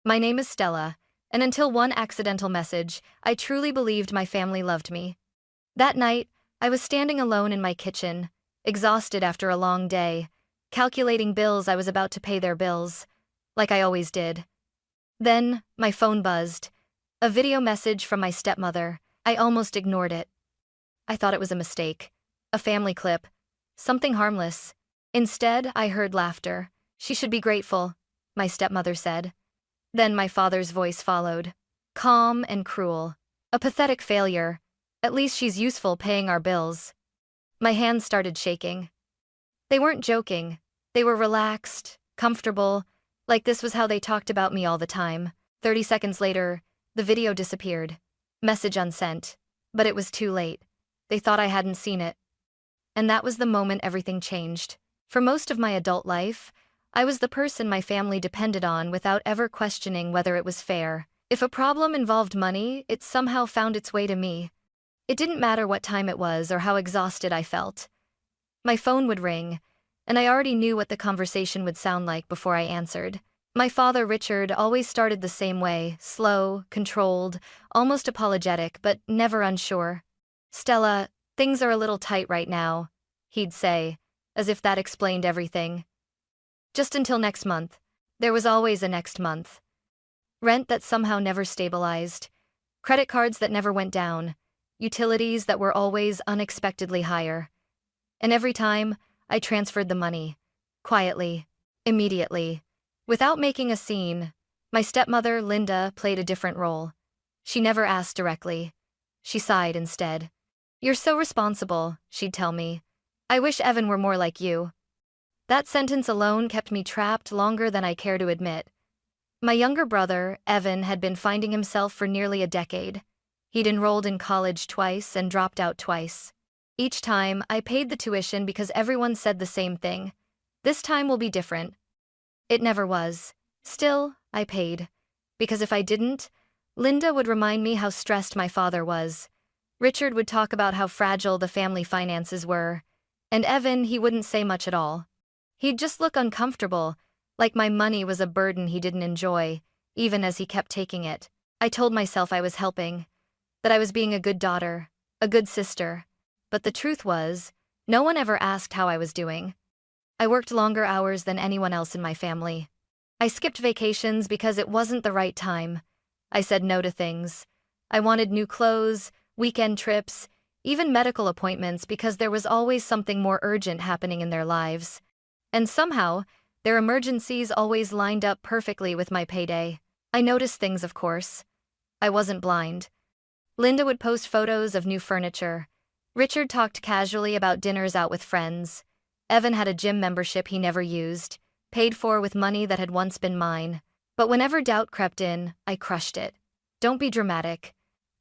My name is Stella, and until one accidental message, I truly believed my family loved me. That night, I was standing alone in my kitchen, exhausted after a long day, calculating bills I was about to pay their bills, like I always did. Then, my phone buzzed. A video message from my stepmother. I almost ignored it. I thought it was a mistake. A family clip. Something harmless. Instead, I heard laughter. She should be grateful, my stepmother said. Then my father's voice followed. Calm and cruel. A pathetic failure. At least she's useful paying our bills. My hands started shaking. They weren't joking. They were relaxed, comfortable, like this was how they talked about me all the time. 30 seconds later, the video disappeared. Message unsent. But it was too late. They thought I hadn't seen it. And that was the moment everything changed. For most of my adult life, I was the person my family depended on without ever questioning whether it was fair. If a problem involved money, it somehow found its way to me. It didn't matter what time it was or how exhausted I felt. My phone would ring, and I already knew what the conversation would sound like before I answered. My father, Richard, always started the same way, slow, controlled, almost apologetic, but never unsure. Stella, things are a little tight right now, he'd say, as if that explained everything. Just until next month. There was always a next month. Rent that somehow never stabilized. Credit cards that never went down. Utilities that were always unexpectedly higher. And every time, I transferred the money. Quietly. Immediately. Without making a scene. My stepmother, Linda, played a different role. She never asked directly. She sighed instead. "You're so responsible," she'd tell me. "I wish Evan were more like you." That sentence alone kept me trapped longer than I care to admit. My younger brother, Evan, had been finding himself for nearly a decade. He'd enrolled in college twice and dropped out twice. Each time, I paid the tuition because everyone said the same thing. This time will be different. It never was. Still, I paid. Because if I didn't, Linda would remind me how stressed my father was. Richard would talk about how fragile the family finances were. And Evan, he wouldn't say much at all. He'd just look uncomfortable, like my money was a burden he didn't enjoy, even as he kept taking it. I told myself I was helping, that I was being a good daughter, a good sister. But the truth was, no one ever asked how I was doing. I worked longer hours than anyone else in my family. I skipped vacations because it wasn't the right time. I said no to things. I wanted new clothes, weekend trips, even medical appointments because there was always something more urgent happening in their lives. And somehow, their emergencies always lined up perfectly with my payday. I noticed things, of course. I wasn't blind. Linda would post photos of new furniture. Richard talked casually about dinners out with friends. Evan had a gym membership he never used, paid for with money that had once been mine. But whenever doubt crept in, I crushed it. Don't be dramatic.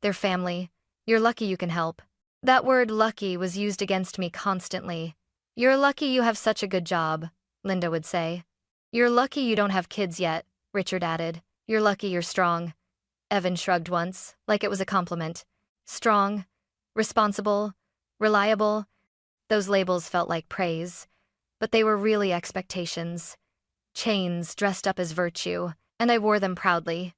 They're family. You're lucky you can help. That word lucky was used against me constantly. You're lucky you have such a good job, Linda would say. You're lucky you don't have kids yet, Richard added. You're lucky you're strong. Evan shrugged once, like it was a compliment. Strong, responsible, reliable. Those labels felt like praise, but they were really expectations. Chains dressed up as virtue, and I wore them proudly.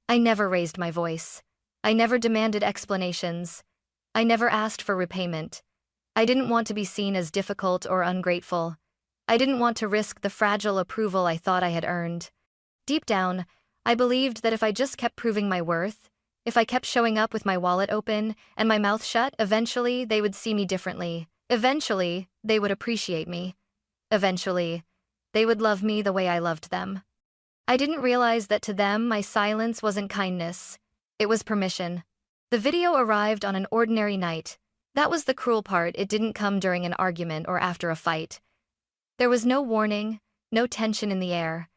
I never raised my voice. I never demanded explanations. I never asked for repayment. I didn't want to be seen as difficult or ungrateful. I didn't want to risk the fragile approval I thought I had earned. Deep down, I believed that if I just kept proving my worth, if I kept showing up with my wallet open and my mouth shut, eventually they would see me differently. Eventually, they would appreciate me. Eventually, they would love me the way I loved them. I didn't realize that to them my silence wasn't kindness. It was permission. The video arrived on an ordinary night. That was the cruel part. It didn't come during an argument or after a fight. There was no warning, no tension in the air.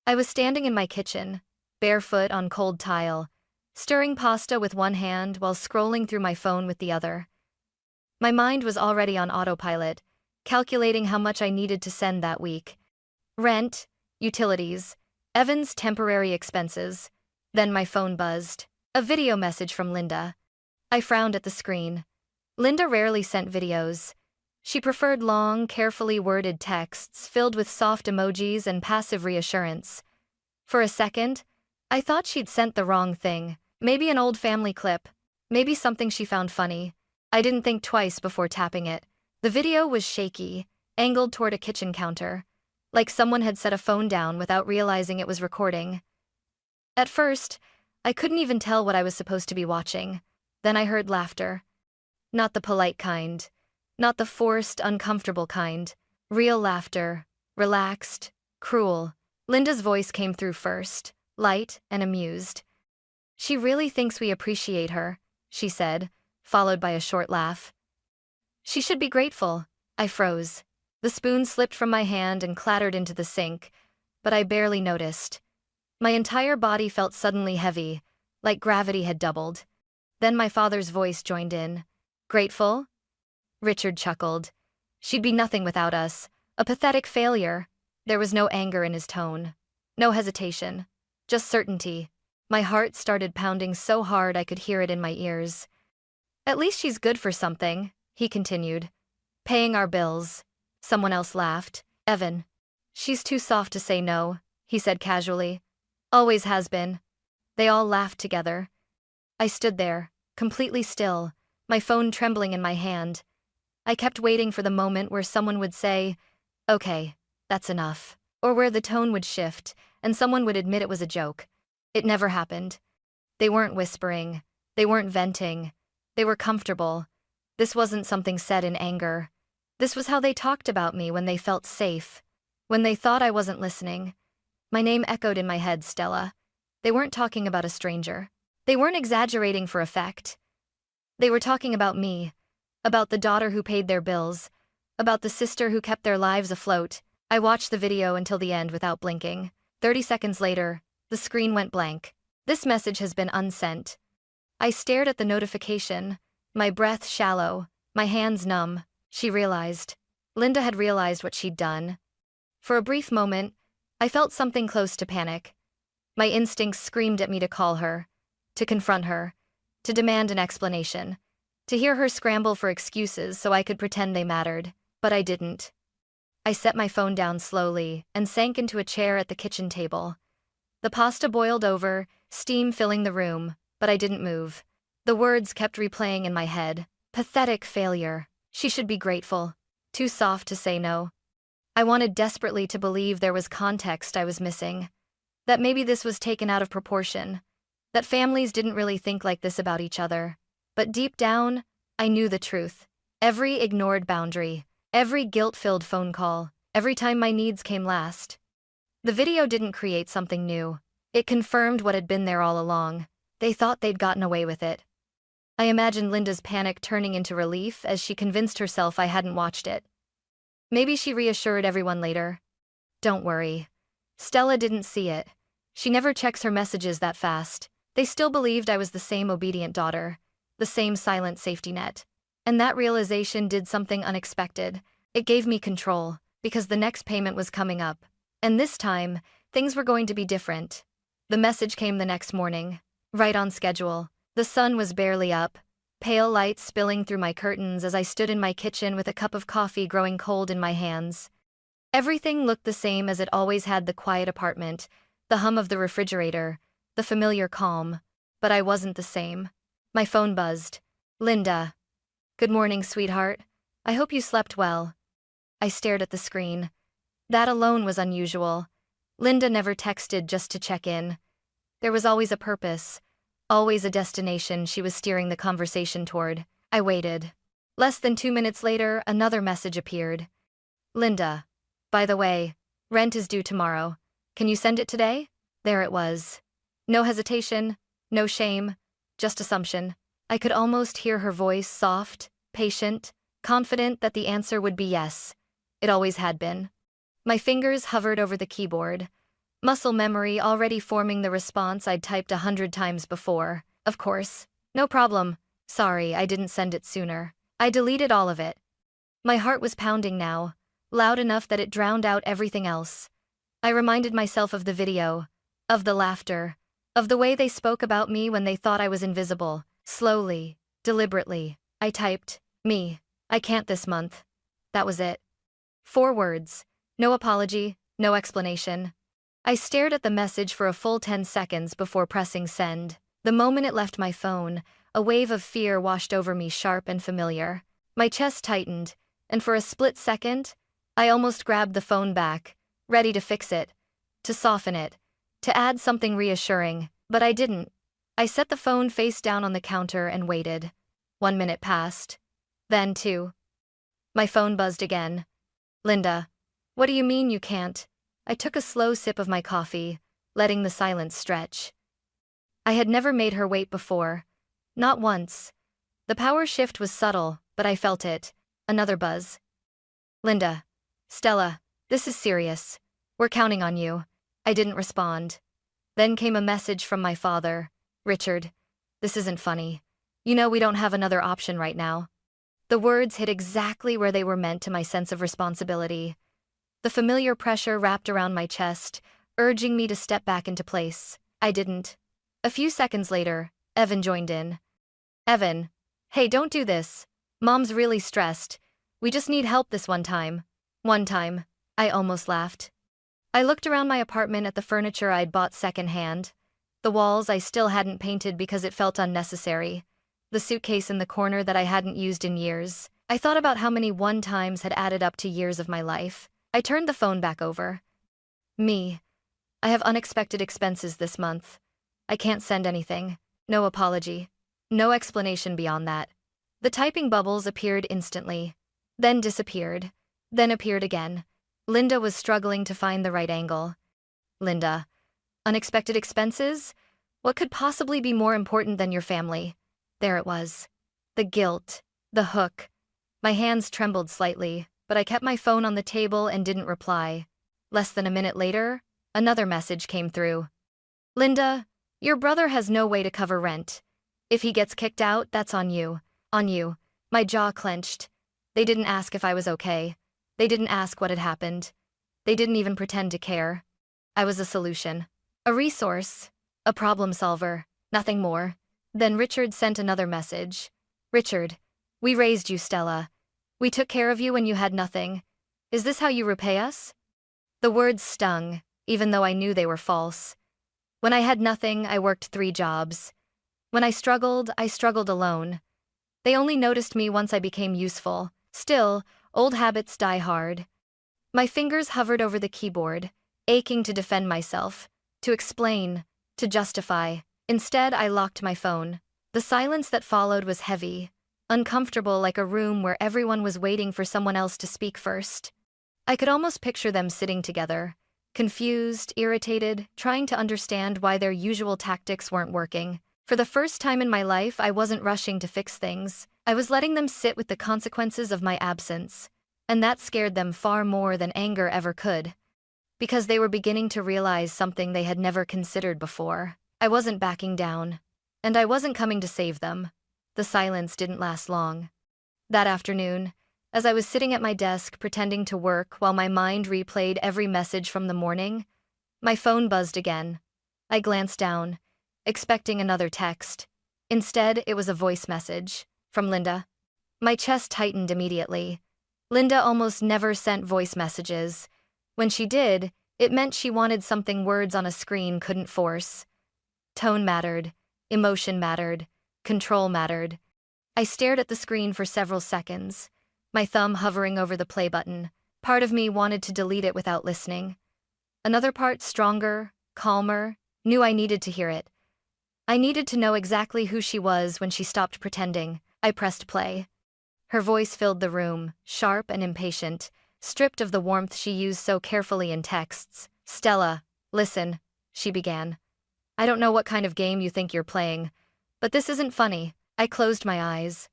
I was standing in my kitchen, barefoot on cold tile, stirring pasta with one hand while scrolling through my phone with the other. My mind was already on autopilot, calculating how much I needed to send that week. Rent, utilities, Evan's temporary expenses. Then my phone buzzed. A video message from Linda. I frowned at the screen. Linda rarely sent videos. She preferred long, carefully worded texts filled with soft emojis and passive reassurance. For a second, I thought she'd sent the wrong thing. Maybe an old family clip. Maybe something she found funny. I didn't think twice before tapping it. The video was shaky, angled toward a kitchen counter, like someone had set a phone down without realizing it was recording. At first, I couldn't even tell what I was supposed to be watching. Then I heard laughter. Not the polite kind. Not the forced, uncomfortable kind. Real laughter. Relaxed. Cruel. Linda's voice came through first, light and amused. "She really thinks we appreciate her," she said, followed by a short laugh. "She should be grateful." I froze. The spoon slipped from my hand and clattered into the sink, but I barely noticed. My entire body felt suddenly heavy, like gravity had doubled. Then my father's voice joined in. "Grateful?" Richard chuckled. "She'd be nothing without us. A pathetic failure." There was no anger in his tone. No hesitation. Just certainty. My heart started pounding so hard I could hear it in my ears. "At least she's good for something," he continued. "Paying our bills." Someone else laughed. "Evan." "She's too soft to say no," he said casually. "Always has been." They all laughed together. I stood there, completely still, my phone trembling in my hand. I kept waiting for the moment where someone would say, "Okay, that's enough," or where the tone would shift and someone would admit it was a joke. It never happened. They weren't whispering. They weren't venting. They were comfortable. This wasn't something said in anger. This was how they talked about me when they felt safe, when they thought I wasn't listening. My name echoed in my head, Stella. They weren't talking about a stranger. They weren't exaggerating for effect. They were talking about me, about the daughter who paid their bills, about the sister who kept their lives afloat. I watched the video until the end without blinking. 30 seconds later, the screen went blank. "This message has been unsent." I stared at the notification, my breath shallow, my hands numb. She realized. Linda had realized what she'd done. For a brief moment, I felt something close to panic. My instincts screamed at me to call her, to confront her, to demand an explanation, to hear her scramble for excuses so I could pretend they mattered. But I didn't. I set my phone down slowly and sank into a chair at the kitchen table. The pasta boiled over, steam filling the room, but I didn't move. The words kept replaying in my head. Pathetic failure. She should be grateful. Too soft to say no. I wanted desperately to believe there was context I was missing. That maybe this was taken out of proportion. That families didn't really think like this about each other. But deep down, I knew the truth. Every ignored boundary, every guilt-filled phone call, every time my needs came last. The video didn't create something new. It confirmed what had been there all along. They thought they'd gotten away with it. I imagined Linda's panic turning into relief as she convinced herself I hadn't watched it. Maybe she reassured everyone later. "Don't worry. Stella didn't see it. She never checks her messages that fast." They still believed I was the same obedient daughter, the same silent safety net. And that realization did something unexpected. It gave me control, because the next payment was coming up. And this time, things were going to be different. The message came the next morning, right on schedule. The sun was barely up, pale light spilling through my curtains as I stood in my kitchen with a cup of coffee growing cold in my hands. Everything looked the same as it always had: the quiet apartment, the hum of the refrigerator, the familiar calm. But I wasn't the same. My phone buzzed. "Linda." "Good morning, sweetheart. I hope you slept well." I stared at the screen. That alone was unusual. Linda never texted just to check in. There was always a purpose, always a destination she was steering the conversation toward. I waited. Less than 2 minutes later, another message appeared. "Linda. By the way, rent is due tomorrow. Can you send it today?" There it was. No hesitation, no shame, just assumption. I could almost hear her voice, soft, patient, confident that the answer would be yes. It always had been. My fingers hovered over the keyboard, muscle memory already forming the response I'd typed 100 times before. "Of course. No problem. Sorry, I didn't send it sooner." I deleted all of it. My heart was pounding now, loud enough that it drowned out everything else. I reminded myself of the video, of the laughter, of the way they spoke about me when they thought I was invisible. Slowly, deliberately, I typed, "Me. I can't this month." That was it. 4 words. No apology, no explanation. I stared at the message for a full 10 seconds before pressing send. The moment it left my phone, a wave of fear washed over me, sharp and familiar. My chest tightened, and for a split second, I almost grabbed the phone back, ready to fix it, to soften it, to add something reassuring, but I didn't. I set the phone face down on the counter and waited. 1 minute passed. Then 2. My phone buzzed again. Linda, what do you mean you can't? I took a slow sip of my coffee, letting the silence stretch. I had never made her wait before. Not once. The power shift was subtle, but I felt it. Another buzz. Linda. Stella, this is serious. We're counting on you. I didn't respond. Then came a message from my father. Richard, this isn't funny. You know we don't have another option right now. The words hit exactly where they were meant to my sense of responsibility. The familiar pressure wrapped around my chest, urging me to step back into place. I didn't. A few seconds later, Evan joined in. Evan, hey, don't do this. Mom's really stressed. We just need help this one time. One time. I almost laughed. I looked around my apartment at the furniture I'd bought secondhand. The walls I still hadn't painted because it felt unnecessary. The suitcase in the corner that I hadn't used in years. I thought about how many one-times had added up to years of my life. I turned the phone back over. Me. I have unexpected expenses this month. I can't send anything. No apology. No explanation beyond that. The typing bubbles appeared instantly, then disappeared, then appeared again. Linda was struggling to find the right angle. Linda. Unexpected expenses? What could possibly be more important than your family? There it was. The guilt. The hook. My hands trembled slightly, but I kept my phone on the table and didn't reply. Less than a minute later, another message came through. Linda, your brother has no way to cover rent. If he gets kicked out, that's on you. On you. My jaw clenched. They didn't ask if I was okay. They didn't ask what had happened. They didn't even pretend to care. I was a solution. A resource. A problem solver. Nothing more. Then Richard sent another message. Richard, we raised you, Stella. We took care of you when you had nothing. Is this how you repay us? The words stung, even though I knew they were false. When I had nothing, I worked 3 jobs. When I struggled alone. They only noticed me once I became useful. Still, old habits die hard. My fingers hovered over the keyboard, aching to defend myself, to explain, to justify. Instead, I locked my phone. The silence that followed was heavy, uncomfortable, like a room where everyone was waiting for someone else to speak first. I could almost picture them sitting together, confused, irritated, trying to understand why their usual tactics weren't working. For the first time in my life, I wasn't rushing to fix things. I was letting them sit with the consequences of my absence. And that scared them far more than anger ever could. Because they were beginning to realize something they had never considered before. I wasn't backing down. And I wasn't coming to save them. The silence didn't last long. That afternoon, as I was sitting at my desk pretending to work while my mind replayed every message from the morning, my phone buzzed again. I glanced down, expecting another text. Instead, it was a voice message from Linda. My chest tightened immediately. Linda almost never sent voice messages. When she did, it meant she wanted something words on a screen couldn't force. Tone mattered, emotion mattered, control mattered. I stared at the screen for several seconds, my thumb hovering over the play button. Part of me wanted to delete it without listening. Another part, stronger, calmer, knew I needed to hear it. I needed to know exactly who she was when she stopped pretending. I pressed play. Her voice filled the room, sharp and impatient, stripped of the warmth she used so carefully in texts. Stella, listen, she began. I don't know what kind of game you think you're playing, but this isn't funny. I closed my eyes.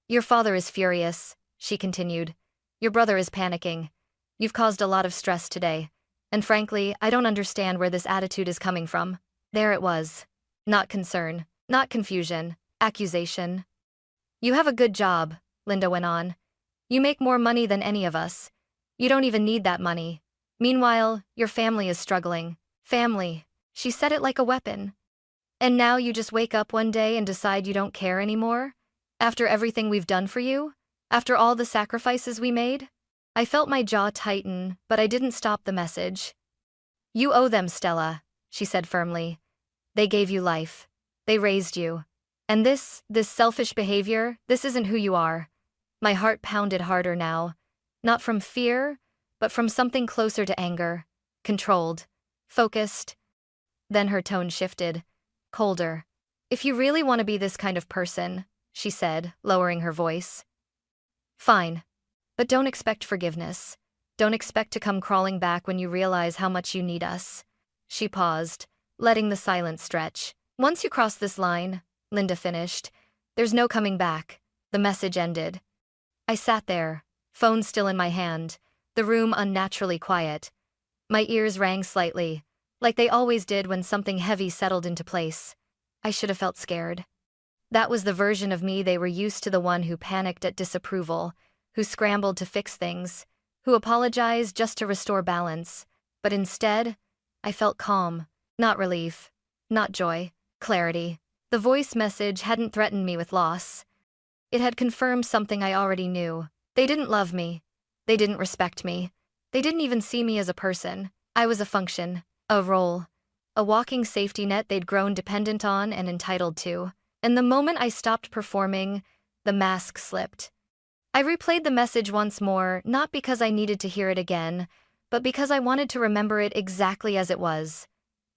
Your father is furious, she continued. Your brother is panicking. You've caused a lot of stress today, and frankly, I don't understand where this attitude is coming from. There it was. Not concern, not confusion, accusation. You have a good job, Linda went on. You make more money than any of us. You don't even need that money. Meanwhile, your family is struggling. Family. She said it like a weapon. And now you just wake up one day and decide you don't care anymore? After everything we've done for you? After all the sacrifices we made? I felt my jaw tighten, but I didn't stop the message. You owe them, Stella, she said firmly. They gave you life. They raised you. And this selfish behavior, this isn't who you are. My heart pounded harder now. Not from fear, but from something closer to anger. Controlled. Focused. Then her tone shifted. Colder. If you really want to be this kind of person, she said, lowering her voice. Fine. But don't expect forgiveness. Don't expect to come crawling back when you realize how much you need us. She paused, letting the silence stretch. Once you cross this line, Linda finished, there's no coming back. The message ended. I sat there, phone still in my hand, the room unnaturally quiet. My ears rang slightly, like they always did when something heavy settled into place. I should have felt scared. That was the version of me they were used to, the one who panicked at disapproval, who scrambled to fix things, who apologized just to restore balance. But instead, I felt calm, not relief, not joy, clarity. The voice message hadn't threatened me with loss. It had confirmed something I already knew. They didn't love me. They didn't respect me. They didn't even see me as a person. I was a function, a role, a walking safety net they'd grown dependent on and entitled to. And the moment I stopped performing, the mask slipped. I replayed the message once more, not because I needed to hear it again, but because I wanted to remember it exactly as it was.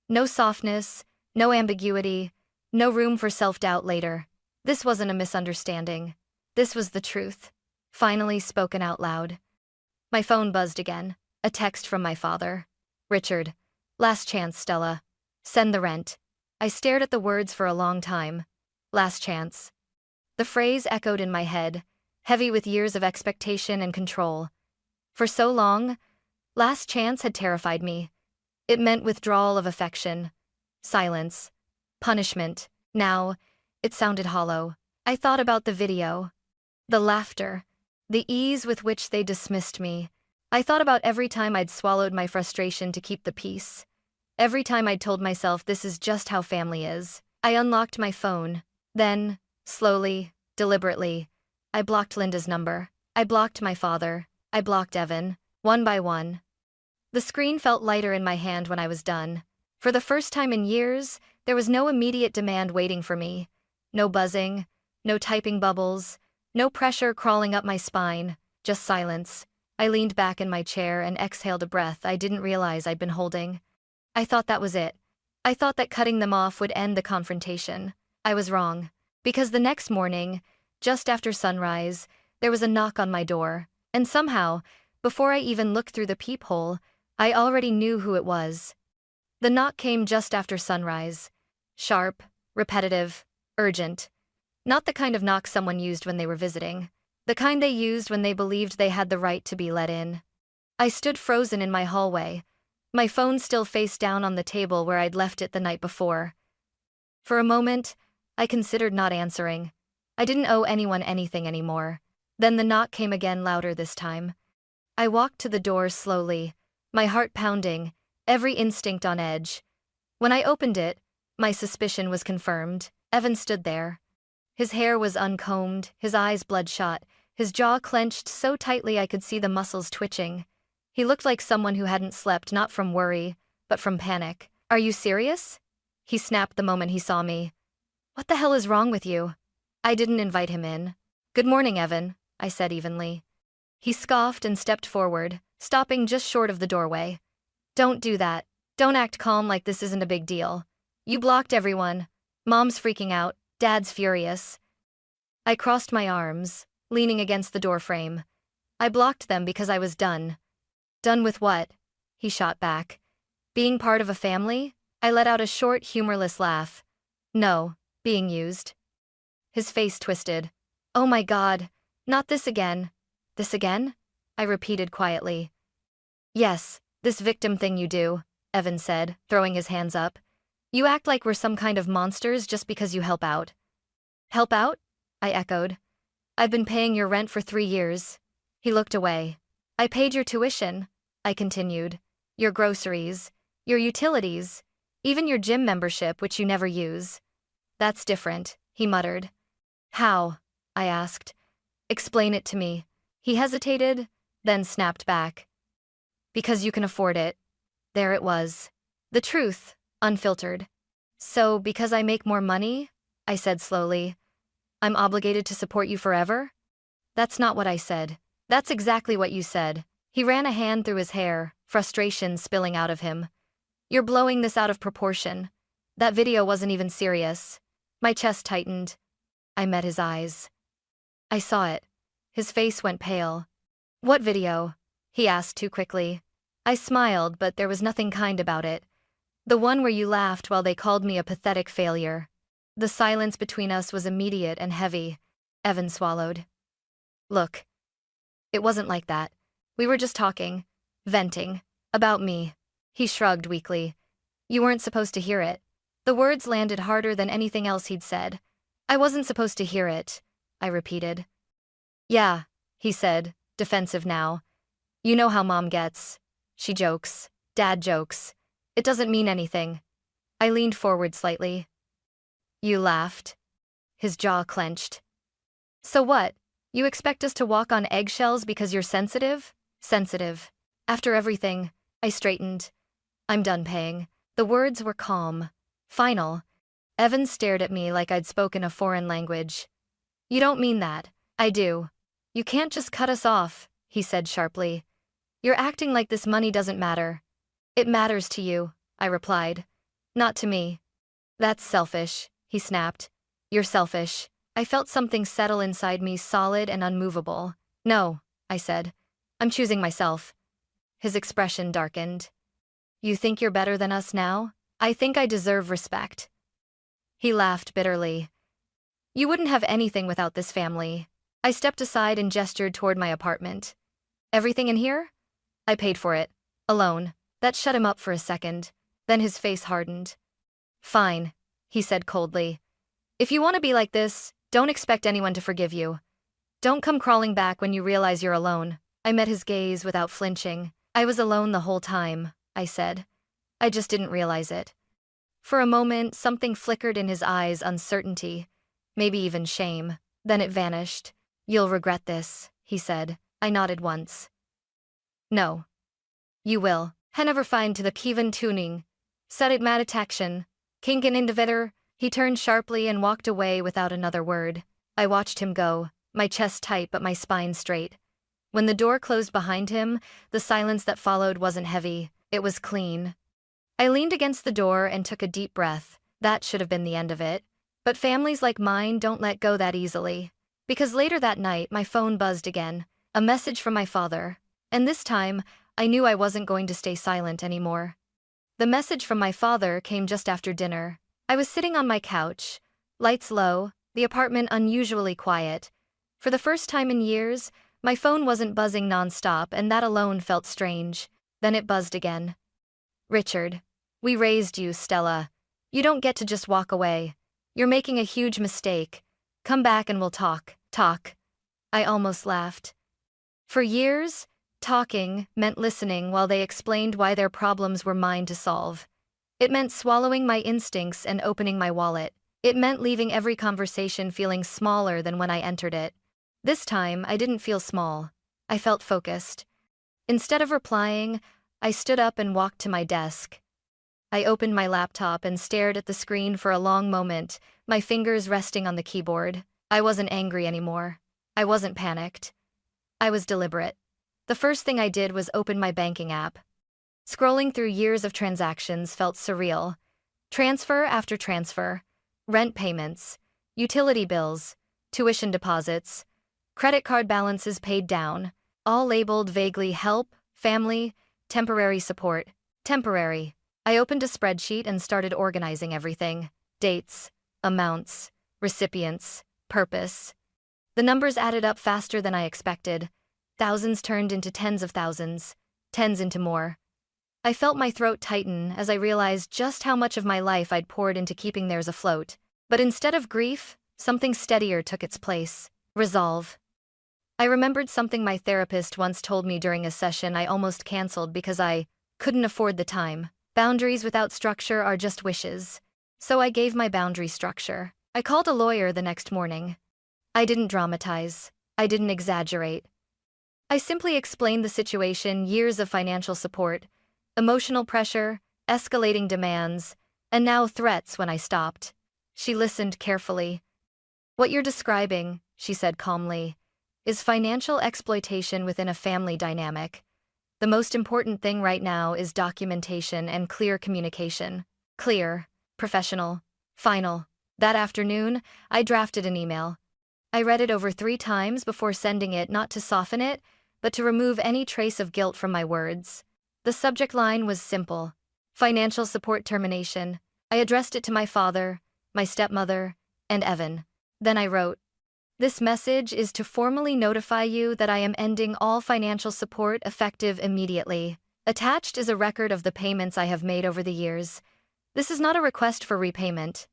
No softness, no ambiguity, no room for self-doubt later. This wasn't a misunderstanding. This was the truth, finally spoken out loud. My phone buzzed again, a text from my father. Richard. Last chance, Stella. Send the rent. I stared at the words for a long time. Last chance. The phrase echoed in my head, heavy with years of expectation and control. For so long, last chance had terrified me. It meant withdrawal of affection, silence, punishment. Now, it sounded hollow. I thought about the video, the laughter, the ease with which they dismissed me. I thought about every time I'd swallowed my frustration to keep the peace. Every time I'd told myself this is just how family is. I unlocked my phone. Then, slowly, deliberately, I blocked Linda's number. I blocked my father. I blocked Evan, one by one. The screen felt lighter in my hand when I was done. For the first time in years, there was no immediate demand waiting for me. No buzzing, no typing bubbles, no pressure crawling up my spine, just silence. I leaned back in my chair and exhaled a breath I didn't realize I'd been holding. I thought that was it. I thought that cutting them off would end the confrontation. I was wrong. Because the next morning, just after sunrise, there was a knock on my door, and somehow, before I even looked through the peephole, I already knew who it was. The knock came just after sunrise. Sharp, repetitive, urgent. Not the kind of knock someone used when they were visiting. The kind they used when they believed they had the right to be let in. I stood frozen in my hallway, my phone still face down on the table where I'd left it the night before. For a moment, I considered not answering. I didn't owe anyone anything anymore. Then the knock came again, louder this time. I walked to the door slowly, my heart pounding, every instinct on edge. When I opened it, my suspicion was confirmed. Evan stood there. His hair was uncombed, his eyes bloodshot, his jaw clenched so tightly I could see the muscles twitching. He looked like someone who hadn't slept, not from worry, but from panic. Are you serious? He snapped the moment he saw me. What the hell is wrong with you? I didn't invite him in. Good morning, Evan, I said evenly. He scoffed and stepped forward, stopping just short of the doorway. Don't do that. Don't act calm like this isn't a big deal. You blocked everyone. Mom's freaking out. Dad's furious. I crossed my arms, leaning against the doorframe. I blocked them because I was done. Done with what? He shot back. Being part of a family? I let out a short, humorless laugh. No, being used. His face twisted. Oh my God, not this again. This again? I repeated quietly. Yes, this victim thing you do, Evan said, throwing his hands up. You act like we're some kind of monsters just because you help out. Help out? I echoed. I've been paying your rent for 3 years. He looked away. I paid your tuition, I continued. Your groceries, your utilities, even your gym membership, which you never use. That's different, he muttered. How? I asked. Explain it to me. He hesitated, then snapped back. Because you can afford it. There it was. The truth, unfiltered. So, because I make more money? I said slowly. I'm obligated to support you forever? That's not what I said. That's exactly what you said. He ran a hand through his hair, frustration spilling out of him. You're blowing this out of proportion. That video wasn't even serious. My chest tightened. I met his eyes. I saw it. His face went pale. What video? He asked too quickly. I smiled, but there was nothing kind about it. The one where you laughed while they called me a pathetic failure. The silence between us was immediate and heavy. Evan swallowed. Look. It wasn't like that. We were just talking. Venting. About me. He shrugged weakly. You weren't supposed to hear it. The words landed harder than anything else he'd said. I wasn't supposed to hear it, I repeated. Yeah, he said, defensive now. You know how Mom gets. She jokes. Dad jokes. It doesn't mean anything. I leaned forward slightly. You laughed. His jaw clenched. So what? You expect us to walk on eggshells because you're sensitive? Sensitive. After everything, I straightened. I'm done paying. The words were calm. Final. Evan stared at me like I'd spoken a foreign language. You don't mean that. I do. You can't just cut us off, he said sharply. You're acting like this money doesn't matter. It matters to you, I replied. Not to me. That's selfish, he snapped. You're selfish. I felt something settle inside me, solid and unmovable. No, I said. I'm choosing myself. His expression darkened. You think you're better than us now? I think I deserve respect. He laughed bitterly. You wouldn't have anything without this family. I stepped aside and gestured toward my apartment. Everything in here? I paid for it. Alone. That shut him up for a second. Then his face hardened. Fine, he said coldly. If you want to be like this, don't expect anyone to forgive you. Don't come crawling back when you realize you're alone. I met his gaze without flinching. I was alone the whole time, I said. I just didn't realize it. For a moment, something flickered in his eyes, uncertainty, maybe even shame. Then it vanished. You'll regret this, he said. I nodded once. No. You will. Henever find to the Kievan tuning. Sarit meditaction. Kinkin individer. He turned sharply and walked away without another word. I watched him go, my chest tight but my spine straight. When the door closed behind him, the silence that followed wasn't heavy. It was clean. I leaned against the door and took a deep breath. That should have been the end of it. But families like mine don't let go that easily. Because later that night, my phone buzzed again. A message from my father. And this time, I knew I wasn't going to stay silent anymore. The message from my father came just after dinner. I was sitting on my couch, lights low, the apartment unusually quiet. For the first time in years, my phone wasn't buzzing nonstop, and that alone felt strange. Then it buzzed again. Richard. We raised you, Stella. You don't get to just walk away. You're making a huge mistake. Come back and we'll talk. Talk. I almost laughed. For years, talking meant listening while they explained why their problems were mine to solve. It meant swallowing my instincts and opening my wallet. It meant leaving every conversation feeling smaller than when I entered it. This time, I didn't feel small. I felt focused. Instead of replying, I stood up and walked to my desk. I opened my laptop and stared at the screen for a long moment, my fingers resting on the keyboard. I wasn't angry anymore. I wasn't panicked. I was deliberate. The first thing I did was open my banking app. Scrolling through years of transactions felt surreal. Transfer after transfer. Rent payments. Utility bills. Tuition deposits. Credit card balances paid down. All labeled vaguely help, family, temporary support. Temporary. I opened a spreadsheet and started organizing everything. Dates, amounts, recipients, purpose. The numbers added up faster than I expected. Thousands turned into tens of thousands, tens into more. I felt my throat tighten as I realized just how much of my life I'd poured into keeping theirs afloat. But instead of grief, something steadier took its place. Resolve. I remembered something my therapist once told me during a session I almost canceled because I couldn't afford the time. Boundaries without structure are just wishes. So I gave my boundary structure. I called a lawyer the next morning. I didn't dramatize. I didn't exaggerate. I simply explained the situation: years of financial support, emotional pressure, escalating demands, and now threats when I stopped. She listened carefully. "What you're describing," she said calmly, "is financial exploitation within a family dynamic. The most important thing right now is documentation and clear communication. Clear, professional, final." That afternoon, I drafted an email. I read it over 3 times before sending it, not to soften it, but to remove any trace of guilt from my words. The subject line was simple: financial support termination. I addressed it to my father, my stepmother, and Evan. Then I wrote, "This message is to formally notify you that I am ending all financial support effective immediately. Attached is a record of the payments I have made over the years. This is not a request for repayment.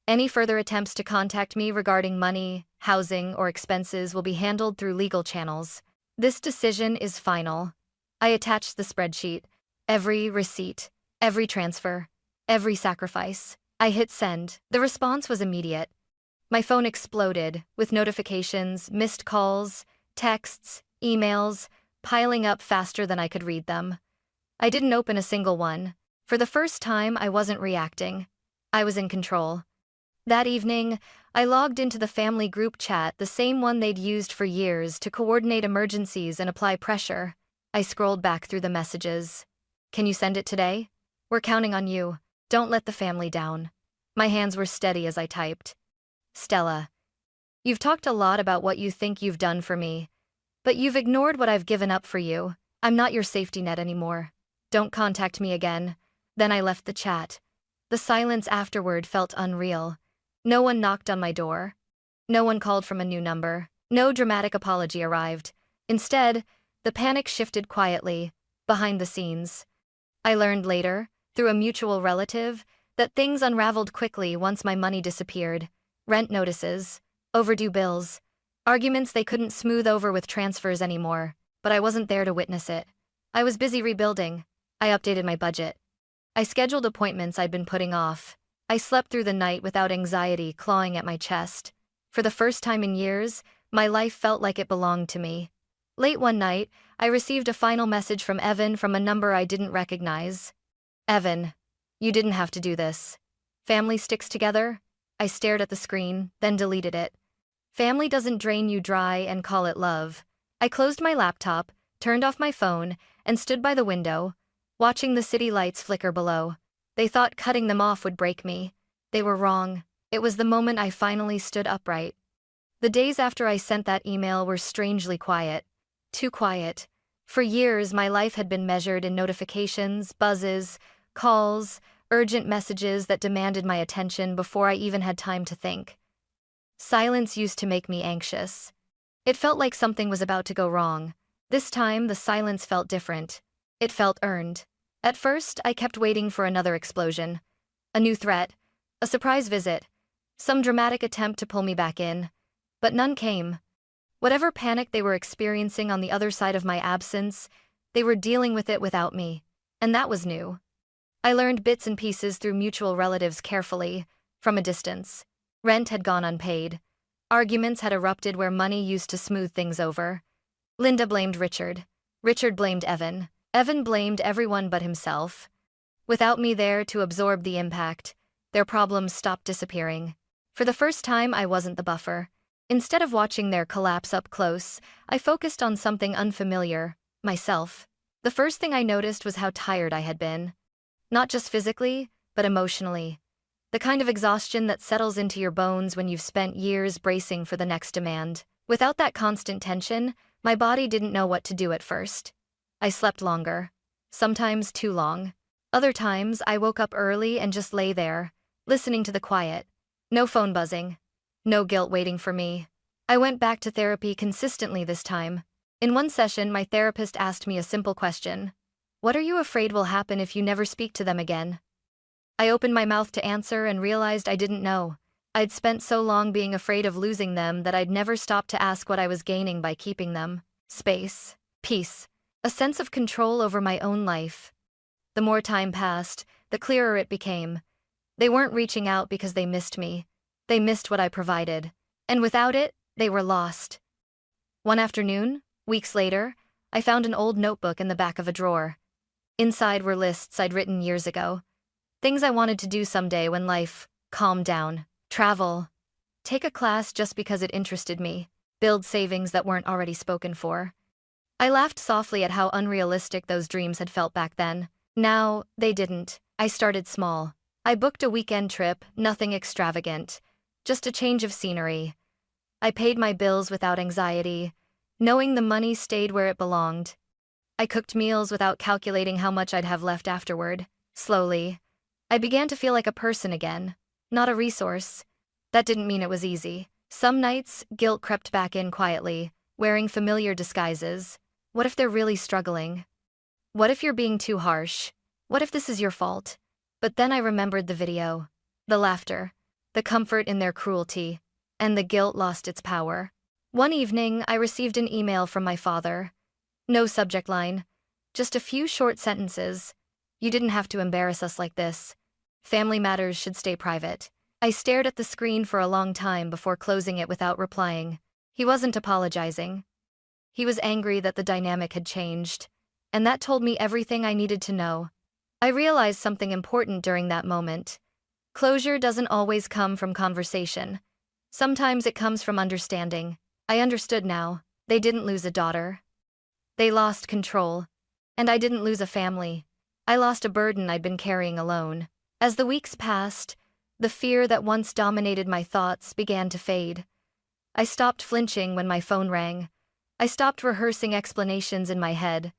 Any further attempts to contact me regarding money, housing, or expenses will be handled through legal channels. This decision is final." I attached the spreadsheet, every receipt, every transfer, every sacrifice. I hit send. The response was immediate. My phone exploded, with notifications, missed calls, texts, emails, piling up faster than I could read them. I didn't open a single one. For the first time, I wasn't reacting. I was in control. That evening, I logged into the family group chat, the same one they'd used for years to coordinate emergencies and apply pressure. I scrolled back through the messages. "Can you send it today? We're counting on you. Don't let the family down." My hands were steady as I typed. "Stella, you've talked a lot about what you think you've done for me, but you've ignored what I've given up for you. I'm not your safety net anymore. Don't contact me again." Then I left the chat. The silence afterward felt unreal. No one knocked on my door. No one called from a new number. No dramatic apology arrived. Instead, the panic shifted quietly, behind the scenes. I learned later, through a mutual relative, that things unraveled quickly once my money disappeared. Rent notices, overdue bills, arguments they couldn't smooth over with transfers anymore, but I wasn't there to witness it. I was busy rebuilding. I updated my budget. I scheduled appointments I'd been putting off. I slept through the night without anxiety clawing at my chest. For the first time in years, my life felt like it belonged to me. Late one night, I received a final message from Evan from a number I didn't recognize. "Evan, you didn't have to do this. Family sticks together?" I stared at the screen, then deleted it. Family doesn't drain you dry and call it love. I closed my laptop, turned off my phone, and stood by the window, watching the city lights flicker below. They thought cutting them off would break me. They were wrong. It was the moment I finally stood upright. The days after I sent that email were strangely quiet. Too quiet. For years, my life had been measured in notifications, buzzes, calls, urgent messages that demanded my attention before I even had time to think. Silence used to make me anxious. It felt like something was about to go wrong. This time, the silence felt different. It felt earned. At first, I kept waiting for another explosion. A new threat, a surprise visit, some dramatic attempt to pull me back in. But none came. Whatever panic they were experiencing on the other side of my absence, they were dealing with it without me. And that was new. I learned bits and pieces through mutual relatives carefully, from a distance. Rent had gone unpaid. Arguments had erupted where money used to smooth things over. Linda blamed Richard. Richard blamed Evan. Evan blamed everyone but himself. Without me there to absorb the impact, their problems stopped disappearing. For the first time, I wasn't the buffer. Instead of watching their collapse up close, I focused on something unfamiliar, myself. The first thing I noticed was how tired I had been. Not just physically, but emotionally. The kind of exhaustion that settles into your bones when you've spent years bracing for the next demand. Without that constant tension, my body didn't know what to do at first. I slept longer. Sometimes too long. Other times, I woke up early and just lay there, listening to the quiet. No phone buzzing. No guilt waiting for me. I went back to therapy consistently this time. In one session, my therapist asked me a simple question. "What are you afraid will happen if you never speak to them again?" I opened my mouth to answer and realized I didn't know. I'd spent so long being afraid of losing them that I'd never stopped to ask what I was gaining by keeping them. Space. Peace. A sense of control over my own life. The more time passed, the clearer it became. They weren't reaching out because they missed me. They missed what I provided. And without it, they were lost. One afternoon, weeks later, I found an old notebook in the back of a drawer. Inside were lists I'd written years ago. Things I wanted to do someday when life calmed down. Travel. Take a class just because it interested me. Build savings that weren't already spoken for. I laughed softly at how unrealistic those dreams had felt back then. Now, they didn't. I started small. I booked a weekend trip, nothing extravagant. Just a change of scenery. I paid my bills without anxiety, knowing the money stayed where it belonged. I cooked meals without calculating how much I'd have left afterward. Slowly, I began to feel like a person again, not a resource. That didn't mean it was easy. Some nights, guilt crept back in quietly, wearing familiar disguises. What if they're really struggling? What if you're being too harsh? What if this is your fault? But then I remembered the video. The laughter. The comfort in their cruelty. And the guilt lost its power. One evening, I received an email from my father. No subject line. Just a few short sentences. You didn't have to embarrass us like this. Family matters should stay private. I stared at the screen for a long time before closing it without replying. He wasn't apologizing. He was angry that the dynamic had changed. And that told me everything I needed to know. I realized something important during that moment. Closure doesn't always come from conversation. Sometimes it comes from understanding. I understood now. They didn't lose a daughter. They lost control. And I didn't lose a family. I lost a burden I'd been carrying alone. As the weeks passed, the fear that once dominated my thoughts began to fade. I stopped flinching when my phone rang. I stopped rehearsing explanations in my head.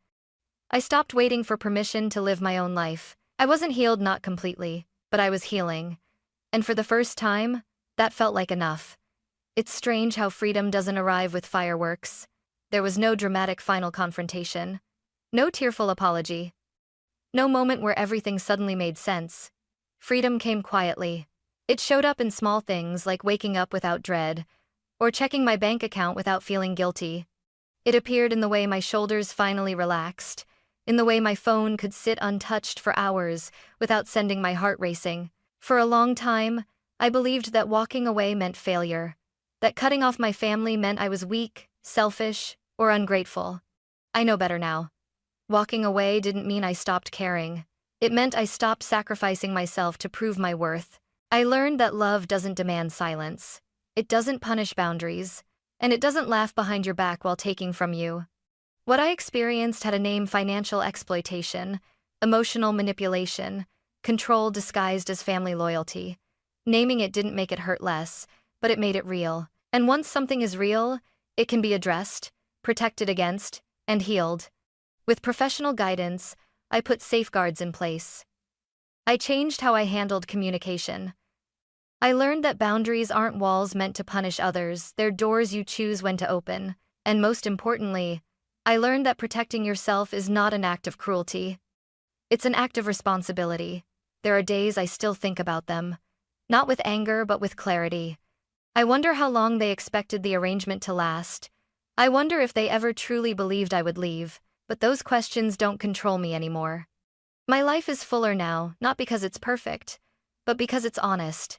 I stopped waiting for permission to live my own life. I wasn't healed, not completely, but I was healing. And for the first time, that felt like enough. It's strange how freedom doesn't arrive with fireworks. There was no dramatic final confrontation. No tearful apology. No moment where everything suddenly made sense. Freedom came quietly. It showed up in small things like waking up without dread, or checking my bank account without feeling guilty. It appeared in the way my shoulders finally relaxed, in the way my phone could sit untouched for hours without sending my heart racing. For a long time, I believed that walking away meant failure, that cutting off my family meant I was weak, selfish, or ungrateful. I know better now. Walking away didn't mean I stopped caring. It meant I stopped sacrificing myself to prove my worth. I learned that love doesn't demand silence. It doesn't punish boundaries. And it doesn't laugh behind your back while taking from you. What I experienced had a name: financial exploitation, emotional manipulation, control disguised as family loyalty. Naming it didn't make it hurt less, but it made it real. And once something is real, it can be addressed, protected against, and healed. With professional guidance, I put safeguards in place. I changed how I handled communication. I learned that boundaries aren't walls meant to punish others, they're doors you choose when to open. And most importantly, I learned that protecting yourself is not an act of cruelty. It's an act of responsibility. There are days I still think about them. Not with anger, but with clarity. I wonder how long they expected the arrangement to last. I wonder if they ever truly believed I would leave, but those questions don't control me anymore. My life is fuller now, not because it's perfect, but because it's honest.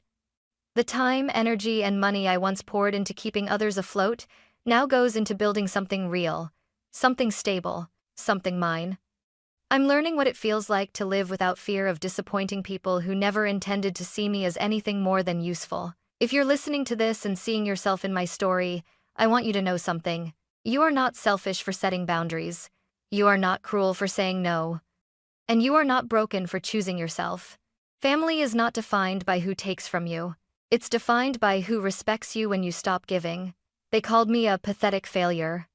The time, energy, and money I once poured into keeping others afloat now goes into building something real, something stable, something mine. I'm learning what it feels like to live without fear of disappointing people who never intended to see me as anything more than useful. If you're listening to this and seeing yourself in my story, I want you to know something. You are not selfish for setting boundaries. You are not cruel for saying no. And you are not broken for choosing yourself. Family is not defined by who takes from you. It's defined by who respects you when you stop giving. They called me a pathetic failure.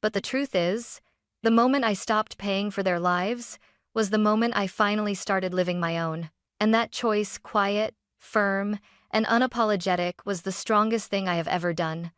But the truth is, the moment I stopped paying for their lives was the moment I finally started living my own. And that choice, quiet, firm, and unapologetic, was the strongest thing I have ever done.